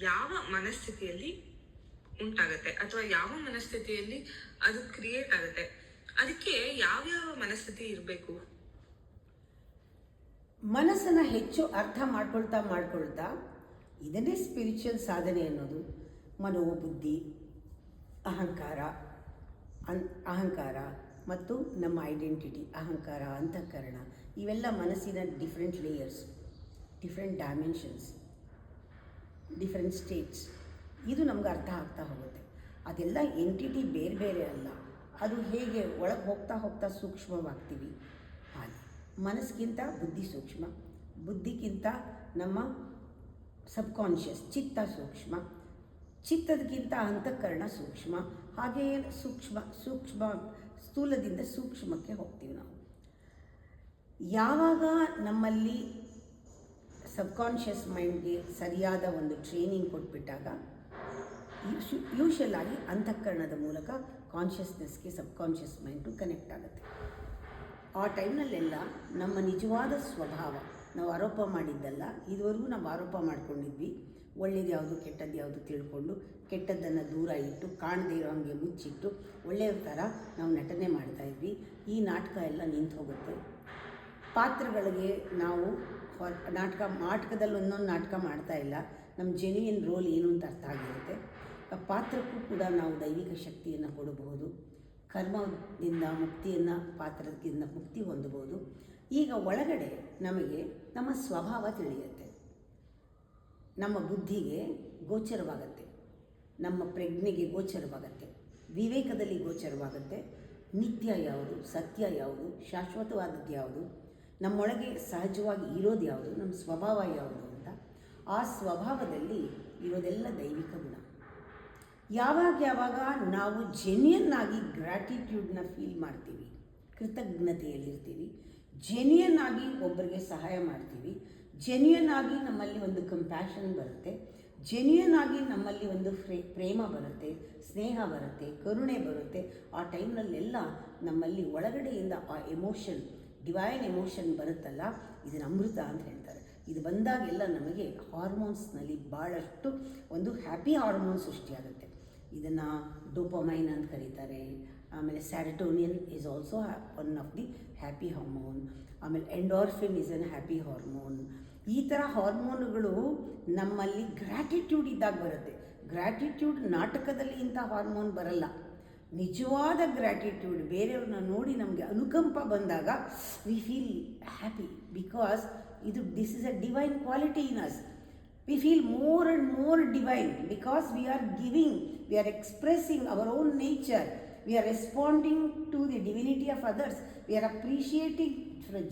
ಯಾವ ಮನಸ್ಥಿತಿಯಲ್ಲಿ ಉಂಟಾಗತ್ತೆ ಅಥವಾ ಯಾವ ಮನಸ್ಥಿತಿಯಲ್ಲಿ ಅದು ಕ್ರಿಯೇಟ್ ಆಗುತ್ತೆ? ಅದಕ್ಕೆ ಯಾವ್ಯಾವ ಮನಸ್ಥಿತಿ ಇರಬೇಕು? ಮನಸ್ಸನ್ನು ಹೆಚ್ಚು ಅರ್ಥ ಮಾಡ್ಕೊಳ್ತಾ ಇದನ್ನೇ ಸ್ಪಿರಿಚುವಲ್ ಸಾಧನೆ ಅನ್ನೋದು. ಮನೋಬುದ್ಧಿ, ಅಹಂಕಾರ ಮತ್ತು ನಮ್ಮ ಐಡೆಂಟಿಟಿ, ಅಹಂಕಾರ, ಅಂತಃಕರಣ, ಇವೆಲ್ಲ ಮನಸ್ಸಿನ different layers, different dimensions, different States. ಇದು ನಮ್ಗೆ ಅರ್ಥ ಆಗ್ತಾ ಹೋಗುತ್ತೆ. ಅದೆಲ್ಲ ಎಂಟಿಟಿ ಬೇರೆ ಬೇರೆ ಅಲ್ಲ, ಅದು ಹೇಗೆ ಒಳಗೆ ಹೋಗ್ತಾ ಸೂಕ್ಷ್ಮವಾಗ್ತೀವಿ ಹಾಗೆ. ಮನಸ್ಸಿಗಿಂತ ಬುದ್ಧಿ ಸೂಕ್ಷ್ಮ, ಬುದ್ಧಿಗಿಂತ ನಮ್ಮ ಸಬ್ಕಾನ್ಷಿಯಸ್ ಚಿತ್ತ ಸೂಕ್ಷ್ಮ, ಚಿತ್ತದಕ್ಕಿಂತ ಅಂತಃಕರಣ ಸೂಕ್ಷ್ಮ, ಹಾಗೆಯೇ ಸೂಕ್ಷ್ಮ ಸ್ಥೂಲದಿಂದ ಸೂಕ್ಷ್ಮಕ್ಕೆ ಹೋಗ್ತೀವಿ ನಾವು. ಯಾವಾಗ ನಮ್ಮಲ್ಲಿ ಸಬ್ಕಾನ್ಷಿಯಸ್ ಮೈಂಡ್ಗೆ ಸರಿಯಾದ ಒಂದು ಟ್ರೈನಿಂಗ್ ಕೊಟ್ಬಿಟ್ಟಾಗ ಯೂಶಲ್ ಆಗಿ ಅಂತಃಕರಣದ ಮೂಲಕ ಕಾನ್ಷಿಯಸ್ನೆಸ್ಗೆ ಸಬ್ಕಾನ್ಷಿಯಸ್ ಮೈಂಡು ಕನೆಕ್ಟ್ ಆಗುತ್ತೆ. ಆ ಟೈಮ್ನಲ್ಲೆಲ್ಲ ನಮ್ಮ ನಿಜವಾದ ಸ್ವಭಾವ, ನಾವು ಆರೋಪ ಮಾಡಿದ್ದಲ್ಲ, ಇದುವರೆಗೂ ನಾವು ಆರೋಪ ಮಾಡ್ಕೊಂಡಿದ್ವಿ, ಒಳ್ಳೇದು ಯಾವುದು ಕೆಟ್ಟದ್ದು ಯಾವುದು ತಿಳ್ಕೊಂಡು ಕೆಟ್ಟದ್ದನ್ನು ದೂರ ಇಟ್ಟು ಕಾಣದೇ ಇರೋ ಹಾಗೆ ಮುಚ್ಚಿಟ್ಟು ಒಳ್ಳೆಯ ಥರ ನಾವು ನಟನೆ ಮಾಡ್ತಾಯಿದ್ವಿ. ಈ ನಾಟಕ ಎಲ್ಲ ನಿಂತು ಹೋಗುತ್ತೆ. ಪಾತ್ರಗಳಿಗೆ ನಾವು ನಾಟಕದಲ್ಲಿ ಒಂದೊಂದು ನಾಟಕ ಮಾಡ್ತಾ ಇಲ್ಲ, ನಮ್ಮ ಜೆನ್ಯೂನ್ ರೋಲ್ ಏನು ಅಂತ ಅರ್ಥ ಆಗಿರುತ್ತೆ. ಆ ಪಾತ್ರಕ್ಕೂ ಕೂಡ ನಾವು ದೈವಿಕ ಶಕ್ತಿಯನ್ನು ಕೊಡಬಹುದು, ಕರ್ಮದಿಂದ ಪಾತ್ರದಿಂದ ಮುಕ್ತಿ ಹೊಂದಬಹುದು. ಈಗ ಒಳಗಡೆ ನಮಗೆ ನಮ್ಮ ಸ್ವಭಾವ ತಿಳಿಯುತ್ತೆ, ನಮ್ಮ ಬುದ್ಧಿಗೆ ಗೋಚರವಾಗತ್ತೆ, ನಮ್ಮ ಪ್ರಜ್ಞೆಗೆ ಗೋಚರವಾಗತ್ತೆ, ವಿವೇಕದಲ್ಲಿ ಗೋಚರವಾಗುತ್ತೆ. ನಿತ್ಯ ಯಾವುದು, ಸತ್ಯ ಯಾವುದು, ಶಾಶ್ವತವಾದದ್ದು ಯಾವುದು, ನಮ್ಮೊಳಗೆ ಸಹಜವಾಗಿ ಇರೋದು ಯಾವುದು, ನಮ್ಮ ಸ್ವಭಾವ ಯಾವುದು ಅಂತ. ಆ ಸ್ವಭಾವದಲ್ಲಿ ಇರೋದೆಲ್ಲ ದೈವಿಕ ಗುಣ. ಯಾವಾಗ ನಾವು ಜೆನ್ಯನ್ ಆಗಿ ಗ್ರ್ಯಾಟಿಟ್ಯೂಡ್ನ ಫೀಲ್ ಮಾಡ್ತೀವಿ, ಕೃತಜ್ಞತೆಯಲ್ಲಿರ್ತೀವಿ, ಜೆನ್ಯನ್ ಆಗಿ ಒಬ್ಬರಿಗೆ ಸಹಾಯ ಮಾಡ್ತೀವಿ, ಜೆನ್ಯನ್ ಆಗಿ ನಮ್ಮಲ್ಲಿ ಒಂದು ಕಂಪ್ಯಾಷನ್ ಬರುತ್ತೆ, ಜೆನ್ಯನ್ ಆಗಿ ನಮ್ಮಲ್ಲಿ ಒಂದು ಪ್ರೇಮ ಬರುತ್ತೆ, ಸ್ನೇಹ ಬರುತ್ತೆ, ಕರುಣೆ ಬರುತ್ತೆ. ಆ ಟೈಮ್ನಲ್ಲೆಲ್ಲ ನಮ್ಮಲ್ಲಿ ಒಳಗಡೆಯಿಂದ ಆ ಎಮೋಷನ್, ಡಿವೈನ್ ಎಮೋಷನ್ ಬರುತ್ತಲ್ಲ, ಇದನ್ನು ಅಮೃತ ಅಂತ ಹೇಳ್ತಾರೆ. ಇದು ಬಂದಾಗೆಲ್ಲ ನಮಗೆ ಹಾರ್ಮೋನ್ಸ್ನಲ್ಲಿ ಭಾಳಷ್ಟು ಒಂದು ಹ್ಯಾಪಿ ಹಾರ್ಮೋನ್ ಸೃಷ್ಟಿಯಾಗುತ್ತೆ. ಇದನ್ನು ಡೋಪಮೈನ್ ಅಂತ ಕರೀತಾರೆ. ಆಮೇಲೆ serotonin is also one of the happy hormone. ಆಮೇಲೆ endorphin is an happy hormone. ಈ ಥರ ಹಾರ್ಮೋನುಗಳು ನಮ್ಮಲ್ಲಿ ಗ್ರ್ಯಾಟಿಟ್ಯೂಡ್ ಇದ್ದಾಗ ಬರುತ್ತೆ. ಗ್ರ್ಯಾಟಿಟ್ಯೂಡ್ ನಾಟಕದಲ್ಲಿ ಇಂಥ ಹಾರ್ಮೋನ್ ಬರಲ್ಲ. ನಿಜವಾದ ಗ್ರ್ಯಾಟಿಟ್ಯೂಡ್, ಬೇರೆಯವ್ರನ್ನ ನೋಡಿ ನಮಗೆ ಅನುಕಂಪ ಬಂದಾಗ we feel happy, because this is a divine quality in us. We feel more and more divine because we are giving, we are expressing our own nature, we are responding to the divinity of others, we are appreciating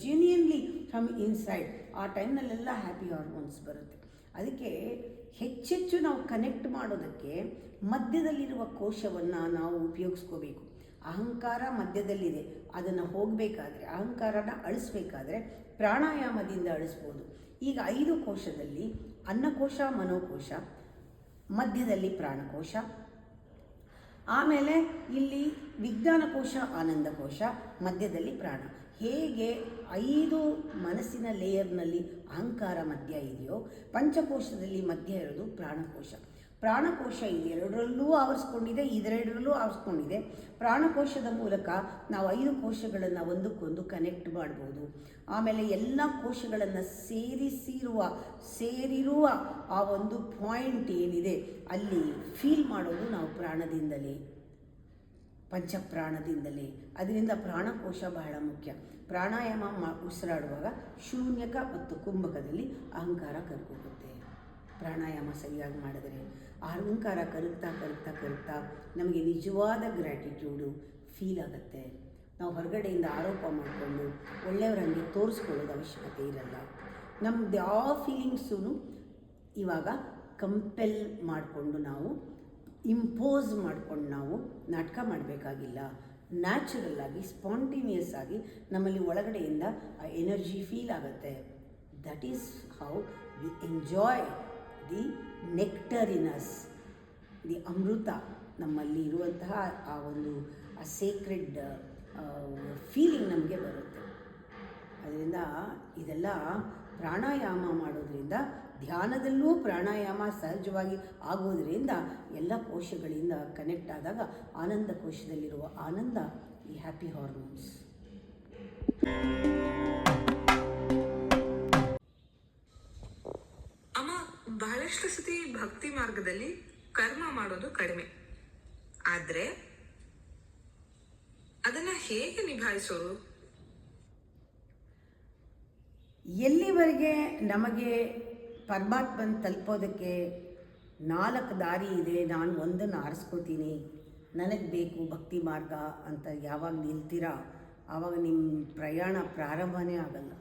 genuinely from inside. ಆ ಟೈಮ್ನಲ್ಲೆಲ್ಲ happy hormones ಬರುತ್ತೆ. ಅದಕ್ಕೆ ಹೆಚ್ಚೆಚ್ಚು ನಾವು connect ಮಾಡೋದಕ್ಕೆ ಮಧ್ಯದಲ್ಲಿರುವ ಕೋಶವನ್ನು ನಾವು ಉಪಯೋಗಿಸ್ಕೋಬೇಕು. ಅಹಂಕಾರ ಮಧ್ಯದಲ್ಲಿದೆ, ಅದನ್ನು ಹೋಗಬೇಕಾದ್ರೆ, ಅಹಂಕಾರನ ಅಳಿಸ್ಬೇಕಾದ್ರೆ ಪ್ರಾಣಾಯಾಮದಿಂದ ಅಳಿಸ್ಬೋದು. ಈಗ 5 ಕೋಶದಲ್ಲಿ ಅನ್ನಕೋಶ, ಮನೋಕೋಶ, ಮಧ್ಯದಲ್ಲಿ ಪ್ರಾಣಕೋಶ, ಆಮೇಲೆ ಇಲ್ಲಿ ವಿಜ್ಞಾನಕೋಶ, ಆನಂದಕೋಶ, ಮಧ್ಯದಲ್ಲಿ ಪ್ರಾಣ. ಹೇಗೆ 5 ಮನಸ್ಸಿನ ಲೇಯರ್ನಲ್ಲಿ ಅಹಂಕಾರ ಮಧ್ಯ ಇದೆಯೋ, ಪಂಚಕೋಶದಲ್ಲಿ ಮಧ್ಯ ಇರೋದು ಪ್ರಾಣಕೋಶ. ಪ್ರಾಣಕೋಶ ಇದೆರಡರಲ್ಲೂ ಆವರಿಸ್ಕೊಂಡಿದೆ, ಇದೆರಡರಲ್ಲೂ ಆವರಿಸ್ಕೊಂಡಿದೆ. ಪ್ರಾಣಕೋಶದ ಮೂಲಕ ನಾವು 5 ಕೋಶಗಳನ್ನು ಒಂದಕ್ಕೊಂದು ಕನೆಕ್ಟ್ ಮಾಡ್ಬೋದು. ಆಮೇಲೆ ಎಲ್ಲ ಕೋಶಗಳನ್ನು ಸೇರಿರುವ ಆ ಒಂದು ಪಾಯಿಂಟ್ ಏನಿದೆ ಅಲ್ಲಿ ಫೀಲ್ ಮಾಡೋದು ನಾವು ಪ್ರಾಣದಿಂದಲೇ, ಪಂಚಪ್ರಾಣದಿಂದಲೇ. ಅದರಿಂದ ಪ್ರಾಣಕೋಶ ಬಹಳ ಮುಖ್ಯ. ಪ್ರಾಣಾಯಾಮ ಉಸಿರಾಡುವಾಗ ಶೂನ್ಯಕ ಮತ್ತು ಕುಂಭಕದಲ್ಲಿ ಅಹಂಕಾರ ಕರ್ಕೋಗುತ್ತೆ. ಪ್ರಾಣಾಯಾಮ ಸರಿಯಾಗಿ ಮಾಡಿದರೆ ಅಹಂಕಾರ ಕರಗ್ತಾ ನಮಗೆ ನಿಜವಾದ ಗ್ರ್ಯಾಟಿಟ್ಯೂಡು ಫೀಲ್ ಆಗುತ್ತೆ. ನಾವು ಹೊರಗಡೆಯಿಂದ ಆರೋಪ ಮಾಡಿಕೊಂಡು ಒಳ್ಳೆಯವರಂಗೆ ತೋರಿಸ್ಕೊಳ್ಳೋದು ಅವಶ್ಯಕತೆ ಇರಲ್ಲ. ನಮ್ಮದು ಯಾವ ಫೀಲಿಂಗ್ಸೂ ಇವಾಗ ಕಂಪೆಲ್ ಮಾಡಿಕೊಂಡು ನಾವು ಇಂಪೋಸ್ ಮಾಡ್ಕೊಂಡು ನಾವು ನಾಟಕ ಮಾಡಬೇಕಾಗಿಲ್ಲ. ನ್ಯಾಚುರಲ್ ಆಗಿ, ಸ್ಪಾಂಟೇನಿಯಸ್ ಆಗಿ ನಮ್ಮಲ್ಲಿ ಒಳಗಡೆಯಿಂದ ಆ ಎನರ್ಜಿ ಫೀಲ್ ಆಗುತ್ತೆ. That is how we enjoy the nectar in us, the amrita ನಮ್ಮಲ್ಲಿ ಇರುವಂತಹ ಆ ಒಂದು ಸೇಕ್ರೆಡ್ ಫೀಲಿಂಗ್ ನಮಗೆ ಬರುತ್ತೆ. ಅದರಿಂದ ಇದೆಲ್ಲ ಪ್ರಾಣಾಯಾಮ ಮಾಡೋದ್ರಿಂದ ಧ್ಯಾನದಲ್ಲೂ ಪ್ರಾಣಾಯಾಮ ಸಹಜವಾಗಿ ಆಗುವುದರಿಂದ ಎಲ್ಲ ಕೋಶಗಳಿಂದ ಕನೆಕ್ಟ್ ಆದಾಗ ಆನಂದ ಕೋಶದಲ್ಲಿರುವ ಆನಂದ ಈ ಹ್ಯಾಪಿ ಹಾರ್ಮೋನ್ಸ್. ಅಮ್ಮ, ಬಹಳಷ್ಟು ಸತಿ ಭಕ್ತಿ ಮಾರ್ಗದಲ್ಲಿ ಕರ್ಮ ಮಾಡೋದು ಕಡಿಮೆ, ಆದ್ರೆ ಅದನ್ನ ಹೇಗೆ ನಿಭಾಯಿಸೋರು? ಎಲ್ಲಿವರೆಗೆ ನಮಗೆ ಪರಮಾತ್ಮನ ತಲುಪೋದಕ್ಕೆ 4 ದಾರಿ ಇದೆ, ನಾನು ಒಂದನ್ನು ಆರಿಸ್ಕೋತೀನಿ, ನನಗೆ ಬೇಕು ಭಕ್ತಿ ಮಾರ್ಗ ಅಂತ ಯಾವಾಗ ನಿಲ್ತೀರಾ ಆವಾಗ ನಿಮ್ಮ ಪ್ರಯಾಣ ಪ್ರಾರಂಭನೇ ಆಗಲ್ಲ.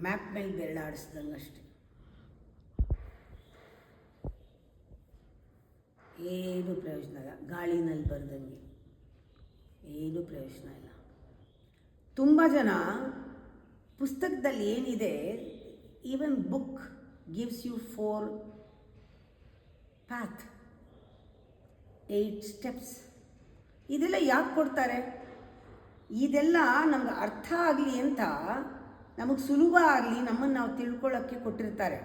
ಮ್ಯಾಪ್ ಮೇಲೆ ಬೆರಳಾಡಿಸ್ದಂಗೆ ಅಷ್ಟೆ, ಏನು ಪ್ರಯೋಜನ ಇಲ್ಲ. ಗಾಳಿನಲ್ಲಿ ಬರ್ದಂಗೆ ಏನು ಪ್ರಯೋಜನ ಇಲ್ಲ. ತುಂಬ ಜನ ಪುಸ್ತಕದಲ್ಲಿ ಏನಿದೆ, even book gives you 4 path, 8 steps. ಇದೆಲ್ಲ ಯಾಕೆ ಕೊಡ್ತಾರೆ? ಇದೆಲ್ಲ ನಮ್ಗೆ ಅರ್ಥ ಆಗಲಿ ಅಂತ, ನಮಗೆ ಸುಲಭ ಆಗಲಿ, ನಮ್ಮನ್ನು ನಾವು ತಿಳ್ಕೊಳ್ಳೋಕ್ಕೆ ಕೊಟ್ಟಿರ್ತಾರೆ.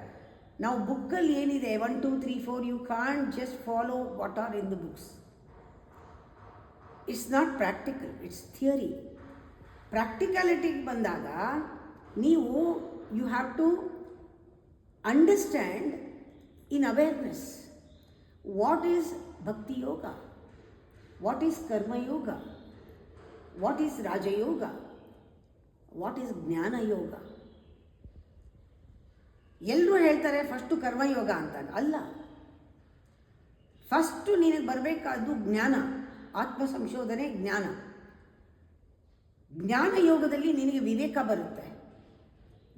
ನಾವು ಬುಕ್ಕಲ್ಲಿ ಏನಿದೆ 1 2 3 4, you can't just follow what are in the books. It's not practical, it's theory. ಪ್ರಾಕ್ಟಿಕಾಲಿಟಿಗೆ ಬಂದಾಗ ನೀವು you have to understand in awareness what is bhakti yoga, what is karmayoga, what is rajayoga, what is jnanayoga. ಎಲ್ಲರೂ ಹೇಳ್ತಾರೆ ಫಸ್ಟು ಕರ್ಮಯೋಗ ಅಂತ. ಅಲ್ಲ, ಫಸ್ಟು ನಿನಗೆ ಬರಬೇಕಾದ್ದು ಜ್ಞಾನ, ಆತ್ಮ ಸಂಶೋಧನೆ, ಜ್ಞಾನ. ಜ್ಞಾನಯೋಗದಲ್ಲಿ ನಿನಗೆ ವಿವೇಕ ಬರುತ್ತೆ.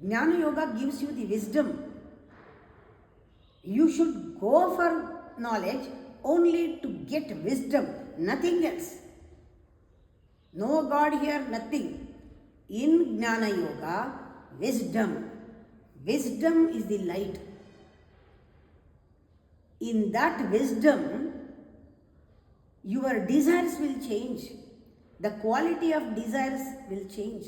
Jnanayoga gives you the wisdom. You should go for knowledge only to get wisdom, nothing else. No god here, nothing. In jnanayoga, wisdom. Wisdom is the light. In that wisdom, your desires will change. The quality of desires will change.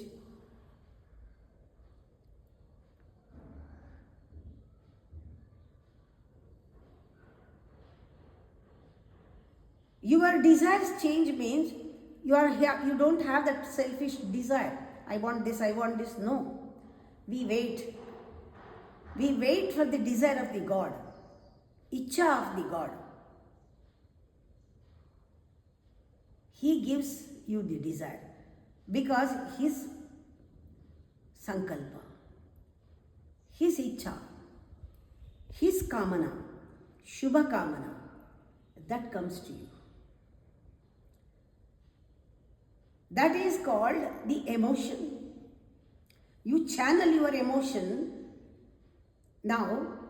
Your desires change means you don't have that selfish desire. I want this, I want this. No. We wait. We wait for the desire of the God, Ichha of the God. He gives you the desire because His Sankalpa, His Ichha, His Kamana, Shubha Kamana, that comes to you. That is called the emotion. You channel your emotion. Now,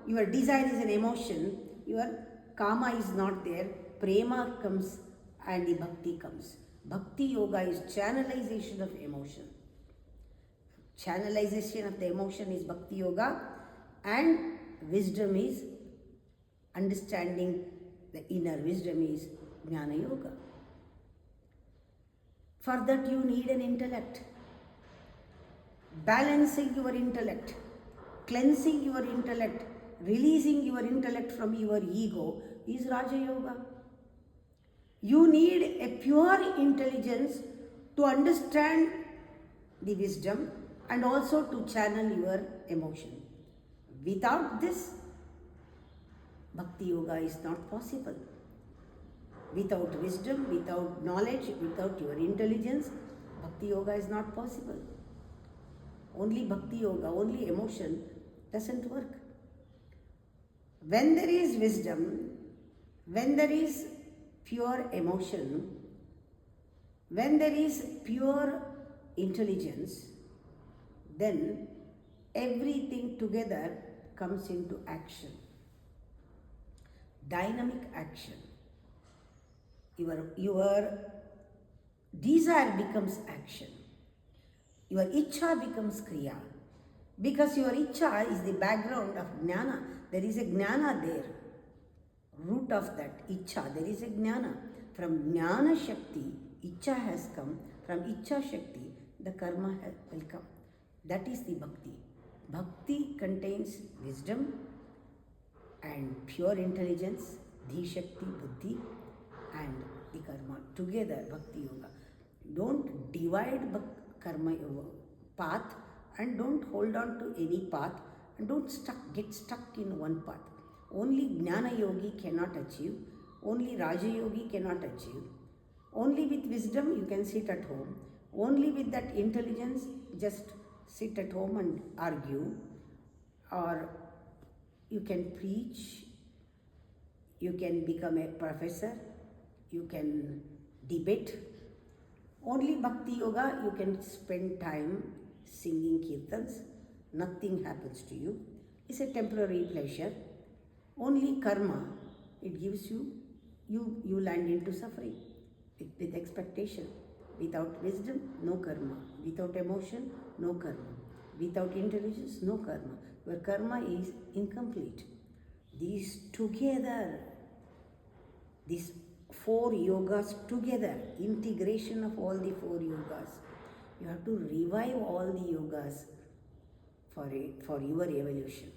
your desire is an emotion, your kama is not there, prema comes and the bhakti comes. Bhakti yoga is channelization of emotion. Channelization of the emotion is bhakti yoga, and wisdom is understanding the inner wisdom is jnana yoga. For that you need an intellect. Balancing your intellect, cleansing your intellect, releasing your intellect from your ego is Raja Yoga. You need a pure intelligence to understand the wisdom and also to channel your emotion. Without this, Bhakti Yoga is not possible. Without wisdom, without knowledge, without your intelligence, Bhakti Yoga is not possible. Only Bhakti Yoga, only emotion doesn't work. When there is wisdom, when there is pure emotion, when there is pure intelligence, then everything together comes into action. Dynamic action. Your desire becomes action. Your Ichha becomes Kriya. Because your Ichha is the background of Jnana. There is a Jnana there. Root of that Ichha, there is a Jnana. From Jnana Shakti, Ichha has come. From Ichha Shakti, the karma will come. That is the Bhakti. Bhakti contains wisdom and pure intelligence, Dhi Shakti, Buddhi, and the karma. Together, Bhakti Yoga. Don't divide karma path and don't hold on to any path and don't get stuck in one path. Only Jnana Yogi cannot achieve, only Raja Yogi cannot achieve. Only with wisdom you can sit at home. Only with that intelligence, just sit at home and argue, or you can preach, you can become a professor, you can debate. Only Bhakti Yoga, you can spend time singing kirtans, nothing happens to you. It's a temporary pleasure. Only karma, it gives you land into suffering with expectation. Without wisdom, no karma. Without emotion, no karma. Without intelligence, no karma. Your karma is incomplete. These together, these 4 yogas together, integration of all the 4 yogas. You have to revive all the yogas for your evolution.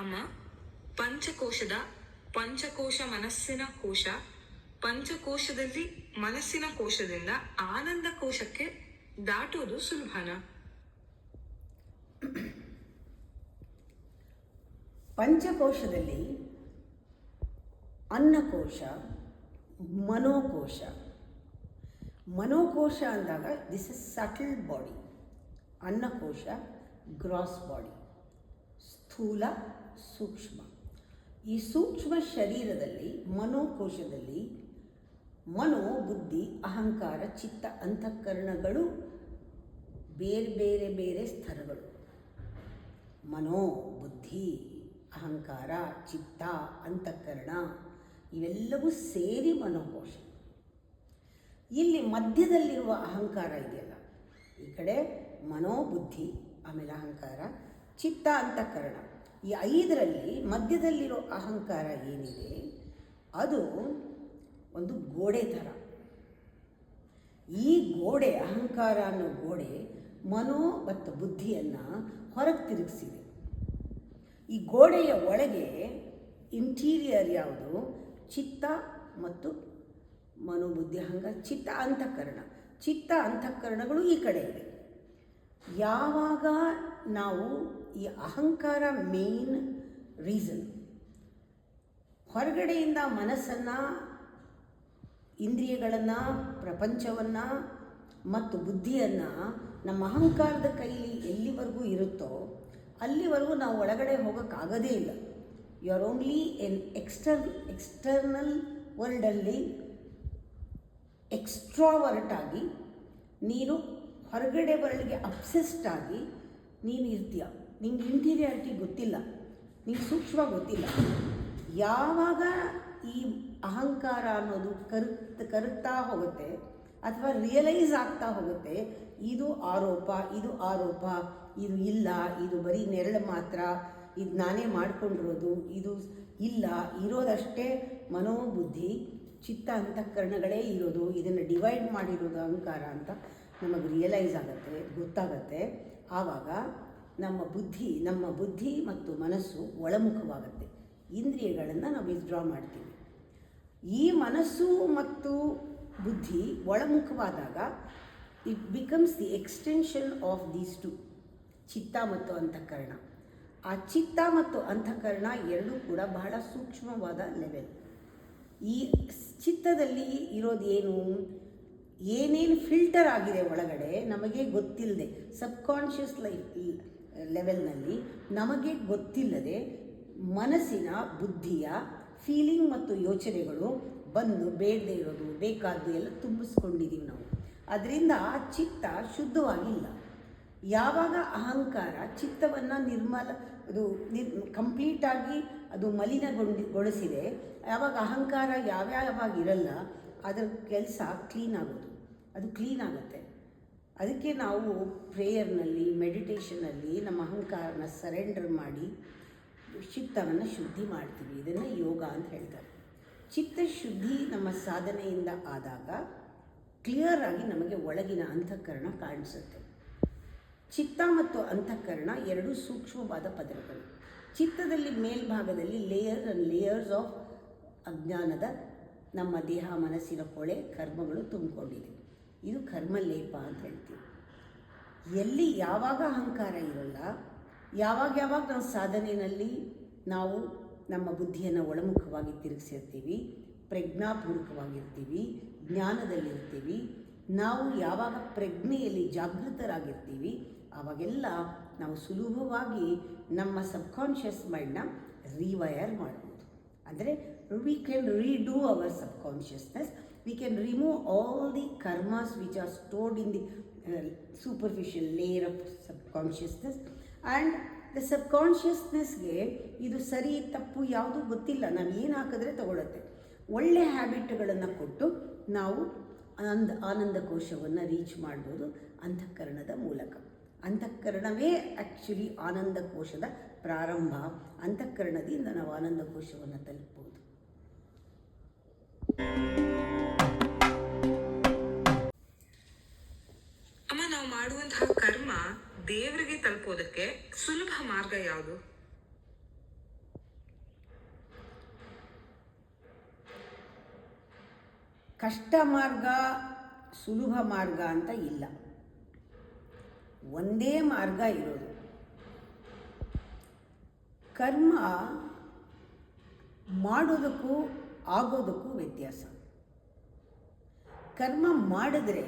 ಅಮ್ಮ, ಪಂಚಕೋಶ ಮನಸ್ಸಿನ ಕೋಶ, ಪಂಚಕೋಶದಲ್ಲಿ ಮನಸ್ಸಿನ ಕೋಶದಿಂದ ಆನಂದ ಕೋಶಕ್ಕೆ ದಾಟೋದು ಸುಲಭನ? ಪಂಚಕೋಶದಲ್ಲಿ ಅನ್ನಕೋಶ, ಮನೋಕೋಶ ಅಂದಾಗ this is subtle body. Annakosha gross body, ಸ್ಥೂಲ ಸೂಕ್ಷ್ಮ. ಈ ಸೂಕ್ಷ್ಮ ಶರೀರದಲ್ಲಿ ಮನೋಕೋಶದಲ್ಲಿ ಮನೋ, ಬುದ್ಧಿ, ಅಹಂಕಾರ, ಚಿತ್ತ, ಅಂತಃಕರಣಗಳು ಬೇರೆ ಸ್ತರಗಳು. ಮನೋ, ಬುದ್ಧಿ, ಅಹಂಕಾರ, ಚಿತ್ತ, ಅಂತಃಕರಣ ಇವೆಲ್ಲವೂ ಸೇರಿ ಮನೋಕೋಶ. ಇಲ್ಲಿ ಮಧ್ಯದಲ್ಲಿರುವ ಅಹಂಕಾರ ಇದೆಯಲ್ಲ, ಈ ಕಡೆ ಮನೋ, ಬುದ್ಧಿ, ಆಮೇಲೆ ಅಹಂಕಾರ, ಚಿತ್ತ, ಅಂತಃಕರಣ, ಈ 5ರಲ್ಲಿ ಮಧ್ಯದಲ್ಲಿರೋ ಅಹಂಕಾರ ಏನಿದೆ ಅದು ಒಂದು ಗೋಡೆ ಥರ. ಈ ಗೋಡೆ, ಅಹಂಕಾರ ಅನ್ನೋ ಗೋಡೆ ಮನೋ ಮತ್ತು ಬುದ್ಧಿಯನ್ನು ಹೊರಗೆ ತಿರುಗಿಸಿದೆ. ಈ ಗೋಡೆಯ ಒಳಗೆ ಇಂಟೀರಿಯರ್ ಯಾವುದು? ಚಿತ್ತ ಮತ್ತು ಮನೋಬುದ್ಧಿ, ಅಹಂಕಾರ, ಚಿತ್ತ, ಅಂತಃಕರಣ. ಚಿತ್ತ, ಅಂತಃಕರಣಗಳು ಈ ಕಡೆ ಇದೆ. ಯಾವಾಗ ನಾವು ಈ ಅಹಂಕಾರ ಮೇನ್ ರೀಸನ್, ಹೊರಗಡೆಯಿಂದ ಮನಸ್ಸನ್ನು, ಇಂದ್ರಿಯಗಳನ್ನು, ಪ್ರಪಂಚವನ್ನು ಮತ್ತು ಬುದ್ಧಿಯನ್ನು ನಮ್ಮ ಅಹಂಕಾರದ ಕೈಲಿ ಎಲ್ಲಿವರೆಗೂ ಇರುತ್ತೋ ಅಲ್ಲಿವರೆಗೂ ನಾವು ಒಳಗಡೆ ಹೋಗೋಕ್ಕಾಗೋದೇ ಇಲ್ಲ. You are only an external ವರ್ಲ್ಡಲ್ಲಿ ಎಕ್ಸ್ಟ್ರಾವರ್ಟ್ ಆಗಿ, ನೀನು ಹೊರಗಡೆ ವರ್ಲ್ಡ್ಗೆ ಅಬ್ಸೆಸ್ಡ್ ಆಗಿ ನೀನು ಇರ್ತೀಯ. ನಿಂಗೆ ಇಂಟೀರಿಯಾರಿಟಿ ಗೊತ್ತಿಲ್ಲ, ನಿಂಗೆ ಸೂಕ್ಷ್ಮ ಗೊತ್ತಿಲ್ಲ. ಯಾವಾಗ ಈ ಅಹಂಕಾರ ಅನ್ನೋದು ಕರುತ್ತಾ ಹೋಗುತ್ತೆ ಅಥವಾ ರಿಯಲೈಸ್ ಆಗ್ತಾ ಹೋಗುತ್ತೆ, ಇದು ಆರೋಪ, ಇದು ಇಲ್ಲ, ಇದು ಬರೀ ನೆರಳು ಮಾತ್ರ, ಇದು ನಾನೇ ಮಾಡ್ಕೊಂಡಿರೋದು, ಇದು ಇಲ್ಲ, ಇರೋದಷ್ಟೇ ಮನೋಬುದ್ಧಿ, ಚಿತ್ತ, ಅಂತಃಕರಣಗಳೇ ಇರೋದು, ಇದನ್ನು ಡಿವೈಡ್ ಮಾಡಿರೋದು ಅಹಂಕಾರ ಅಂತ ನಮಗೆ ರಿಯಲೈಸ್ ಆಗುತ್ತೆ, ಗೊತ್ತಾಗತ್ತೆ. ಆವಾಗ ನಮ್ಮ ಬುದ್ಧಿ ಮತ್ತು ಮನಸ್ಸು ಒಳಮುಖವಾಗುತ್ತೆ. ಇಂದ್ರಿಯಗಳನ್ನು ನಾವು ವಿತ್ಡ್ರಾ ಮಾಡ್ತೀವಿ. ಈ ಮನಸ್ಸು ಮತ್ತು ಬುದ್ಧಿ ಒಳಮುಖವಾದಾಗ it becomes the extension of these 2, ಚಿತ್ತ ಮತ್ತು ಅಂತಃಕರಣ. ಆ ಚಿತ್ತ ಮತ್ತು ಅಂತಃಕರಣ ಎರಡೂ ಕೂಡ ಬಹಳ ಸೂಕ್ಷ್ಮವಾದ ಲೆವೆಲ್. ಈ ಚಿತ್ತದಲ್ಲಿ ಇರೋದೇನು, ಏನೇನು ಫಿಲ್ಟರ್ ಆಗಿದೆ ಒಳಗಡೆ ನಮಗೆ ಗೊತ್ತಿಲ್ಲದೆ, ಸಬ್ಕಾನ್ಷಿಯಸ್ ಲೆವೆಲ್ನಲ್ಲಿ ನಮಗೆ ಗೊತ್ತಿಲ್ಲದೆ ಮನಸ್ಸಿನ, ಬುದ್ಧಿಯ ಫೀಲಿಂಗ್ ಮತ್ತು ಯೋಚನೆಗಳು ಬಂದು ಬೇಡದೇ ಇರೋದು, ಬೇಕಾದ್ದು ಎಲ್ಲ ತುಂಬಿಸ್ಕೊಂಡಿದ್ದೀವಿ ನಾವು. ಅದರಿಂದ ಚಿತ್ತ ಶುದ್ಧವಾಗಿಲ್ಲ. ಯಾವಾಗ ಅಹಂಕಾರ ಚಿತ್ತವನ್ನು ಕಂಪ್ಲೀಟಾಗಿ ಅದು ಮಲಿನಗೊಳಿಸಿದೆ, ಯಾವಾಗ ಅಹಂಕಾರ ಯಾವಾಗ ಇರಲ್ಲ, ಅದರ ಕೆಲಸ ಕ್ಲೀನ್ ಆಗೋದು, ಅದು ಕ್ಲೀನ್ ಆಗುತ್ತೆ. ಅದಕ್ಕೆ ನಾವು ಪ್ರೇಯರ್ನಲ್ಲಿ, ಮೆಡಿಟೇಷನಲ್ಲಿ ನಮ್ಮ ಅಹಂಕಾರನ ಸರೆಂಡರ್ ಮಾಡಿ ಚಿತ್ತವನ್ನು ಶುದ್ಧಿ ಮಾಡ್ತೀವಿ. ಇದನ್ನು ಯೋಗ ಅಂತ ಹೇಳ್ತಾರೆ. ಚಿತ್ತ ಶುದ್ಧಿ ನಮ್ಮ ಸಾಧನೆಯಿಂದ ಆದಾಗ ಕ್ಲಿಯರ್ ಆಗಿ ನಮಗೆ ಒಳಗಿನ ಅಂತಃಕರಣ ಕಾಣಿಸುತ್ತೆ. ಚಿತ್ತ ಮತ್ತು ಅಂತಃಕರಣ ಎರಡು ಸೂಕ್ಷ್ಮವಾದ ಪದರಗಳು. ಚಿತ್ತದಲ್ಲಿ ಮೇಲ್ಭಾಗದಲ್ಲಿ ಲೇಯರ್ಸ್ ಆಫ್ ಅಜ್ಞಾನದ ನಮ್ಮ ದೇಹ ಮನಸ್ಸಿನ ಹೊಳೆ ಕರ್ಮಗಳು ತುಂಬಿಕೊಂಡಿದೆ. ಇದು ಕರ್ಮಲೇಪ ಅಂತ ಹೇಳ್ತೀವಿ. ಎಲ್ಲಿ ಯಾವಾಗ ಅಹಂಕಾರ ಇರಲ್ಲ, ಯಾವಾಗ ನಾವು ಸಾಧನೆಯಲ್ಲಿ ನಾವು ನಮ್ಮ ಬುದ್ಧಿಯನ್ನು ಒಳಮುಖವಾಗಿ ತಿರುಗಿಸಿರ್ತೀವಿ, ಪ್ರಜ್ಞಾಪೂರ್ವಕವಾಗಿರ್ತೀವಿ, ಜ್ಞಾನದಲ್ಲಿರ್ತೀವಿ, ನಾವು ಯಾವಾಗ ಪ್ರಜ್ಞೆಯಲ್ಲಿ ಜಾಗೃತರಾಗಿರ್ತೀವಿ, ಆವಾಗೆಲ್ಲ ನಾವು ಸುಲಭವಾಗಿ ನಮ್ಮ ಸಬ್ಕಾನ್ಷಿಯಸ್ ಮೈಂಡ್ನ ರಿವೈರ್ ಮಾಡ್ಬೋದು. ಅಂದರೆ we can redo our subconsciousness, we can remove all the karmas which are stored in the superficial layer of subconsciousness. And the ಸಬ್ಕಾನ್ಷಿಯಸ್ನೆಸ್ಗೆ ಇದು ಸರಿ ತಪ್ಪು ಯಾವುದೂ ಗೊತ್ತಿಲ್ಲ, ನಾವು ಏನು ಹಾಕಿದ್ರೆ ತಗೊಳುತ್ತೆ. ಒಳ್ಳೆಯ ಹ್ಯಾಬಿಟ್ಗಳನ್ನು ಕೊಟ್ಟು ನಾವು ಆನಂದ ಕೋಶವನ್ನು ರೀಚ್ ಮಾಡ್ಬೋದು ಅಂತಃಕರಣದ ಮೂಲಕ. ಅಂತಃಕರಣವೇ ಆ್ಯಕ್ಚುಲಿ ಆನಂದ ಕೋಶದ ಪ್ರಾರಂಭ. ಅಂತಃಕರಣದಿಂದ ನಾವು ಆನಂದ ಕೋಶವನ್ನು ತಲುಪ್ಬೋದು. ಅಮ್ಮ, ನಾವು ಮಾಡುವಂತಹ ಕರ್ಮ ದೇವರಿಗೆ ತಲುಪೋದಕ್ಕೆ ಸುಲಭ ಮಾರ್ಗ ಯಾವುದು? ಕಷ್ಟ ಮಾರ್ಗ, ಸುಲಭ ಮಾರ್ಗ ಅಂತ ಇಲ್ಲ, ಒಂದೇ ಮಾರ್ಗ ಇರೋದು. ಕರ್ಮ ಮಾಡೋದಕ್ಕೂ ಆಗೋದಕ್ಕೂ ವ್ಯತ್ಯಾಸ. ಕರ್ಮ ಮಾಡಿದ್ರೆ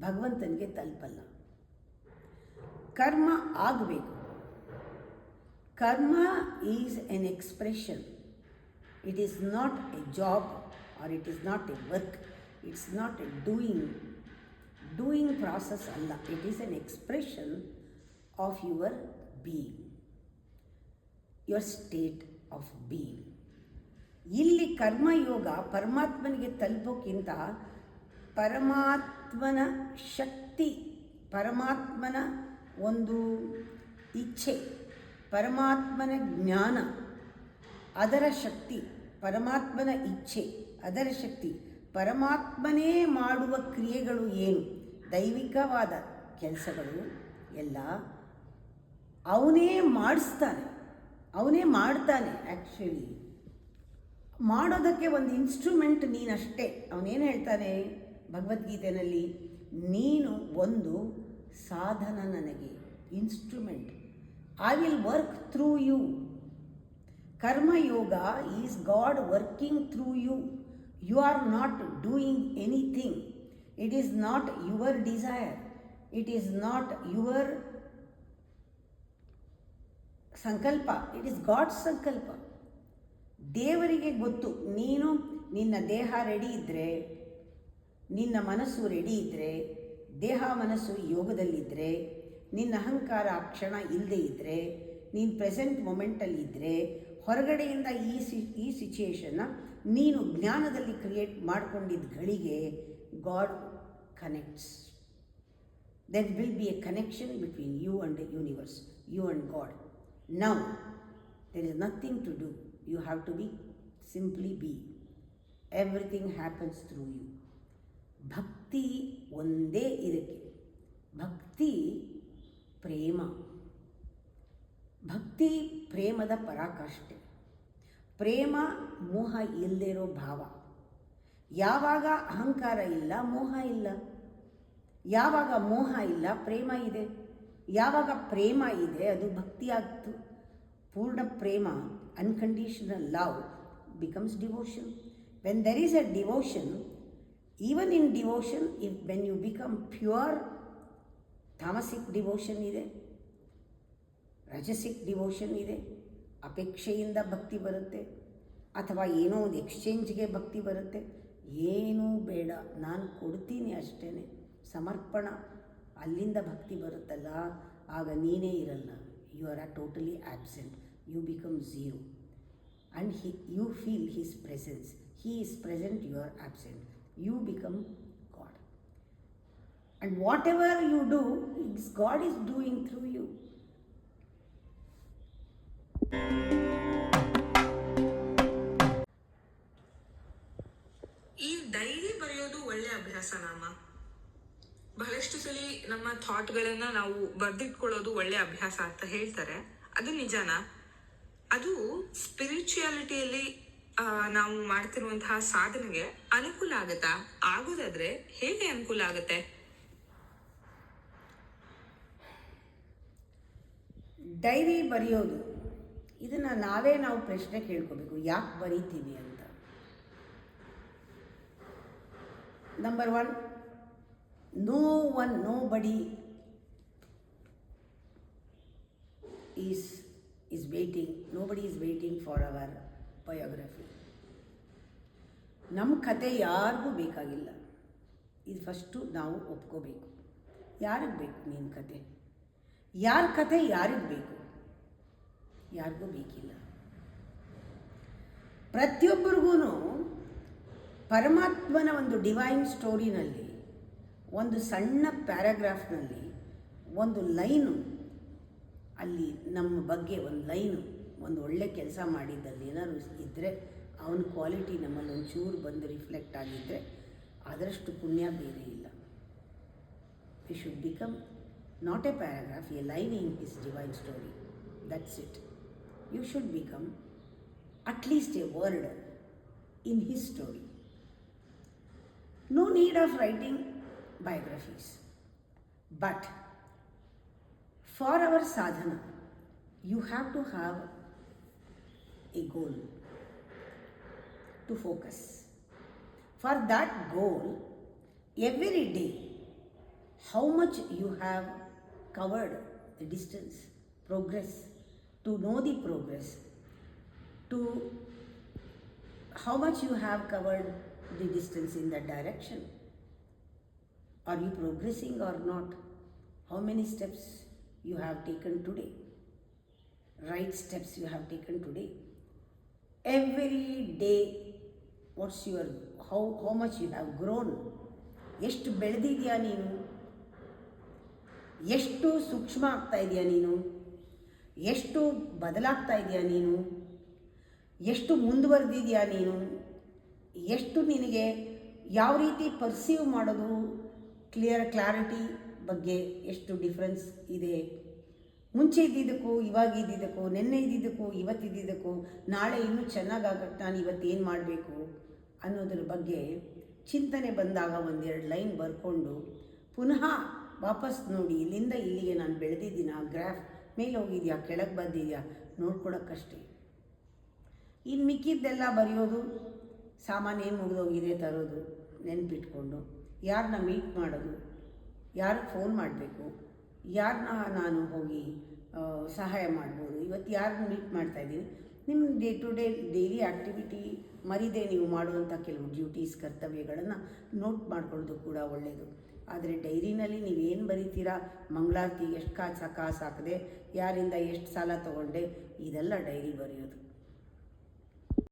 ಭಗವಂತನಿಗೆ ತಲುಪಲ್ಲ, ಕರ್ಮ ಆಗಬೇಕು. ಕರ್ಮ is N expression, it is not A job or it is not a work, it's not a doing process alla, it is an expression of your being, your state of being. ಇಲ್ಲಿ ಕರ್ಮಯೋಗ ಪರಮಾತ್ಮನಿಗೆ ತಲುಪೋಕ್ಕಿಂತ ಪರಮಾತ್ಮನ ಶಕ್ತಿ, ಪರಮಾತ್ಮನ ಒಂದು ಇಚ್ಛೆ, ಪರಮಾತ್ಮನ ಜ್ಞಾನ, ಅದರ ಶಕ್ತಿ, ಪರಮಾತ್ಮನ ಇಚ್ಛೆ, ಅದರ ಶಕ್ತಿ, ಪರಮಾತ್ಮನೇ ಮಾಡುವ ಕ್ರಿಯೆಗಳು ಏನು, ದೈವಿಕವಾದ ಕೆಲಸಗಳು ಎಲ್ಲ ಅವನೇ ಮಾಡಿಸ್ತಾನೆ, ಅವನೇ ಮಾಡ್ತಾನೆ. ಆ್ಯಕ್ಚುಲಿ ಮಾಡೋದಕ್ಕೆ ಒಂದು ಇನ್ಸ್ಟ್ರೂಮೆಂಟ್ ನೀನಷ್ಟೇ. ಅವನೇನು ಹೇಳ್ತಾನೆ ಭಗವದ್ಗೀತೆಯಲ್ಲಿ, ನೀನು ಒಂದು ಸಾಧನ ನನಗೆ, instrument. I will work through you. Karma-yoga is God working through you. You are not doing anything. It is not your desire. It is not your sankalpa. It is God's sankalpa. ದೇವರಿಗೆ ಗೊತ್ತು, ನೀನು ನಿನ್ನ ದೇಹ ready ಇದ್ದರೆ, ನಿನ್ನ ಮನಸ್ಸು ready ಇದ್ದರೆ, ದೇಹ ಮನಸ್ಸು ಯೋಗದಲ್ಲಿದ್ದರೆ, ನಿನ್ನ ಅಹಂಕಾರ ಆ ಕ್ಷಣ ಇಲ್ಲದೆ ಇದ್ದರೆ, ನೀನು ಪ್ರೆಸೆಂಟ್ ಮೊಮೆಂಟಲ್ಲಿದ್ದರೆ, ಹೊರಗಡೆಯಿಂದ ಈ ಸಿಚುಯೇಷನ್ನ ನೀನು ಜ್ಞಾನದಲ್ಲಿ ಕ್ರಿಯೇಟ್ ಮಾಡ್ಕೊಂಡಿದ್ದ ಗಳಿಗೆ God connects. There will be a connection between you and the universe, you and God. Now there is nothing to do, you have to be, simply be. Everything happens through you. ಭಕ್ತಿ ಒಂದೇ ಇದಕ್ಕೆ. ಭಕ್ತಿ ಪ್ರೇಮ. ಭಕ್ತಿ ಪ್ರೇಮದ ಪರಾಕಾಷ್ಠೆ. ಪ್ರೇಮ ಮೋಹ ಇಲ್ಲದೇ ಇರೋ ಭಾವ. ಯಾವಾಗ ಅಹಂಕಾರ ಇಲ್ಲ, ಮೋಹ ಇಲ್ಲ. ಯಾವಾಗ ಮೋಹ ಇಲ್ಲ, ಪ್ರೇಮ ಇದೆ. ಯಾವಾಗ ಪ್ರೇಮ ಇದೆ, ಅದು ಭಕ್ತಿ ಆಗ್ತು. ಪೂರ್ಣ ಪ್ರೇಮ, unconditional love becomes devotion. When there is a devotion, even in devotion, when you become pure, tamasic devotion ಇದೆ, ರಜಸಿಕ್ ಡಿವೋಷನ್ ಇದೆ. ಅಪೇಕ್ಷೆಯಿಂದ ಭಕ್ತಿ ಬರುತ್ತೆ, ಅಥವಾ ಏನೋ ಒಂದು ಎಕ್ಸ್ಚೇಂಜ್ಗೆ ಭಕ್ತಿ ಬರುತ್ತೆ. ಏನೂ ಬೇಡ, ನಾನು ಕೊಡ್ತೀನಿ ಅಷ್ಟೇ, ಸಮರ್ಪಣ. ಅಲ್ಲಿಂದ ಭಕ್ತಿ ಬರುತ್ತಲ್ಲ, ಆಗ ನೀನೇ ಇರಲ್ಲ. You are totally absent. You become zero. And you feel his presence. He is present, you are absent. You become God. And whatever you do, God is doing through you. ಈ diary ಬರೆಯೋದು ಒಳ್ಳೆ ಅಭ್ಯಾಸನಮ್ಮ? ಬಹಳಷ್ಟು ಸಲ ನಮ್ಮ ಥಾಟ್ಗಳನ್ನ ನಾವು ಬರ್ದಿಟ್ಕೊಳ್ಳೋದು ಒಳ್ಳೆ ಅಭ್ಯಾಸ ಅಂತ ಹೇಳ್ತಾರೆ. ಅದು ನಿಜಾನಾ? ಅದು ಸ್ಪಿರಿಚುಯಾಲಿಟಿಯಲ್ಲಿ ನಾವು ಮಾಡ್ತಿರುವಂತಹ ಸಾಧನೆಗೆ ಅನುಕೂಲ ಆಗತ್ತಾ? ಆಗೋದಾದ್ರೆ ಹೇಗೆ ಅನುಕೂಲ ಆಗತ್ತೆ? ಡೈರಿ ಬರೆಯೋದು ಇದನ್ನು ನಾವು ಪ್ರಶ್ನೆ ಕೇಳ್ಕೋಬೇಕು, ಯಾಕೆ ಬರೀತೀವಿ ಅಂತ. ನಂಬರ್ ಒನ್, ನೋ ಬಡಿ is waiting, nobody is waiting for our biography. ನಮ್ಮ ಕತೆ ಯಾರಿಗೂ ಬೇಕಾಗಿಲ್ಲ. ಇದು ಫಸ್ಟು ನಾವು ಒಪ್ಕೋಬೇಕು. ಯಾರಿಗೆ ಬೇಕು ನಿನ್ನ ಕತೆ? ಯಾರ ಕತೆ ಯಾರಿಗೆ ಬೇಕು? ಯಾರಿಗೂ ಬೇಕಿಲ್ಲ. ಪ್ರತಿಯೊಬ್ಬರಿಗೂ ಪರಮಾತ್ಮನ ಒಂದು ಡಿವೈನ್ ಸ್ಟೋರಿನಲ್ಲಿ ಒಂದು ಸಣ್ಣ ಪ್ಯಾರಾಗ್ರಾಫ್ನಲ್ಲಿ ಒಂದು ಲೈನು, ಅಲ್ಲಿ ನಮ್ಮ ಬಗ್ಗೆ ಒಂದು ಲೈನು, ಒಂದು ಒಳ್ಳೆ ಕೆಲಸ ಮಾಡಿದ್ದಲ್ಲಿ ಏನಾದ್ರು ಇದ್ದರೆ ಅವನ ಕ್ವಾಲಿಟಿ ನಮ್ಮಲ್ಲಿ ಒಂಚೂರು ಬಂದು ರಿಫ್ಲೆಕ್ಟ್ ಆಗಿದ್ದರೆ ಅದರಷ್ಟು ಪುಣ್ಯ ಬೇರೆ ಇಲ್ಲ. We should become not a paragraph, a line in his divine story. That's it. You should become at least a word in his story. No need of writing biographies. But for our sadhana, you have to have a goal to focus. For that goal, every day, how much you have covered the distance, progress, to know the progress, to how much you have covered the distance in that direction. Are you progressing or not? How many steps you have taken today? Right steps you have taken today. Every day, what's your, how much you have grown? ಎಷ್ಟು ಬೆಳೆದಿದೆಯಾ ನೀನು? ಎಷ್ಟು ಸೂಕ್ಷ್ಮ ಆಗ್ತಾ ಇದೆಯಾ ನೀನು? ಎಷ್ಟು ಬದಲಾಗ್ತಾ ಇದೆಯಾ ನೀನು? ಎಷ್ಟು ಮುಂದುವರೆದಿದೆಯಾ ನೀನು? ಎಷ್ಟು ನಿನಗೆ ಯಾವ ರೀತಿ ಪರ್ಸೀವ್ ಮಾಡೋದು, ಕ್ಲಾರಿಟಿ ಬಗ್ಗೆ ಎಷ್ಟು ಡಿಫ್ರೆನ್ಸ್ ಇದೆ? ಮುಂಚೆ ಇದ್ದಿದ್ದಕ್ಕೂ ಇವಾಗ ಇದ್ದಿದ್ದಕ್ಕೂ, ನಿನ್ನೆ ಇದ್ದಿದ್ದಕ್ಕೂ ಇವತ್ತಿದ್ದಕ್ಕೂ, ನಾಳೆ ಇನ್ನೂ ಚೆನ್ನಾಗಾಗಕ್ಕೆ ನಾನು ಇವತ್ತೇನು ಮಾಡಬೇಕು ಅನ್ನೋದ್ರ ಬಗ್ಗೆ ಚಿಂತನೆ ಬಂದಾಗ ಒಂದೆರಡು ಲೈನ್ ಬರ್ಕೊಂಡು ಪುನಃ ವಾಪಸ್ ನೋಡಿ, ಇಲ್ಲಿಂದ ಇಲ್ಲಿಗೆ ನಾನು ಬೆಳೆದಿದ್ದೀನ, ಗ್ರಾಫ್ ಮೇಲೆ ಹೋಗಿದೆಯಾ, ಕೆಳಗೆ ಬಂದಿದೆಯಾ ನೋಡ್ಕೊಳಕ್ಕಷ್ಟೇ. ಇನ್ನು ಮಿಕ್ಕಿದ್ದೆಲ್ಲ ಬರೆಯೋದು, ಸಾಮಾನು ಏನು ಮುಗಿದೋಗಿದೆ ತರೋದು, ನೆನಪಿಟ್ಕೊಂಡು ಯಾರನ್ನ ಮೀಟ್ ಮಾಡೋದು, ಯಾರಿಗೆ ಫೋನ್ ಮಾಡಬೇಕು, ಯಾರನ್ನ ನಾನು ಹೋಗಿ ಸಹಾಯ ಮಾಡ್ಬೋದು, ಇವತ್ತು ಯಾರನ್ನ ಮೀಟ್ ಮಾಡ್ತಾಯಿದ್ದೀನಿ, ನಿಮ್ಮ day to day daily activity ಮರಿದೇ ನೀವು ಮಾಡುವಂಥ ಕೆಲವು ಡ್ಯೂಟೀಸ್, ಕರ್ತವ್ಯಗಳನ್ನು ನೋಟ್ ಮಾಡ್ಕೊಳ್ಳೋದು ಕೂಡ ಒಳ್ಳೆಯದು. ಆದರೆ ಡೈರಿನಲ್ಲಿ ನೀವೇನು ಬರೀತೀರಾ, ಮಂಗಳಾರತಿ ಎಷ್ಟು ಕಾಸು ಹಾಕದೆ, ಯಾರಿಂದ ಎಷ್ಟು ಸಾಲ ತೊಗೊಂಡೆ, ಇದೆಲ್ಲ ಡೈರಿ ಬರೆಯೋದು.